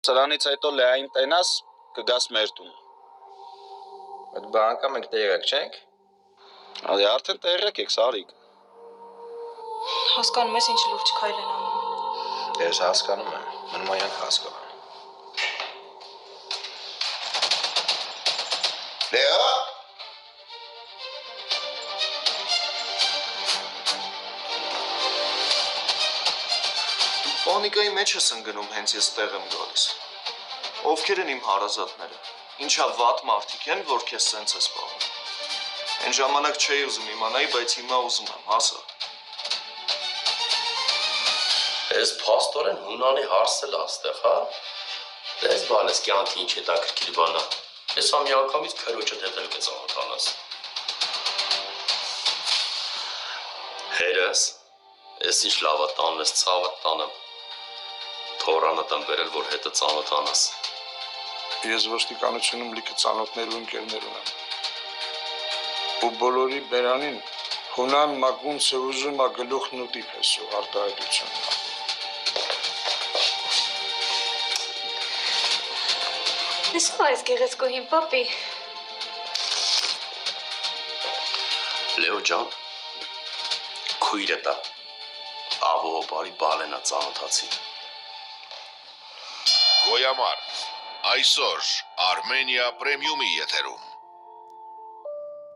Սրանից հետո Լեային տենաս կգաս մեր տուն։ Այդ բանկա մենք տեղակ չենք։ Արդեն տեղակ եք, Սարիկ։ Հասկանում ես ինչ լուրջ քայլ են անում։ Ես հասկանում եմ, մնում այանք հասկանում։ Լեա։ Պանիկայի մեջ ես ընկնում հենց ես տեղ եմ գալիս։ Ովքեր են իմ հարազատները։ Ինչա վատ մարդիկ են, որ քեզ սենց ես պահում։ Այն ժամանակ չէի ուզում իմանայի, բայց հիմա ուզում եմ, հասա։ Ես փաստորեն Հունանի հարսել աստեղ, հա։ Դες բանես կյանքի ինչ հետաքրքիր բան է։ Ես ամի անգամից քրոջդ հետ էլ կծանոթանաս։ Հերս, ես ինչ լավը տանն ես ցավը տանեմ։ Թորանը տան բերել, որ հետը ծանոթանաս։ Ես ոստիկանությունում լիքը ծանոթներ ու ընկերներ ունեմ։ Ու բոլորի բերանին Հունան մագունցը ուզում է գլուխն ու տիպեսու արտահայտություն։ Ես ո՞վ այս գեղեցկուհին, պապի։ Լեո ջան, քույրը տա։ Ավո բարի բալենա ծանոթացի։ Գոյամար, այսօր Արմենիա պրեմիումի եթերում։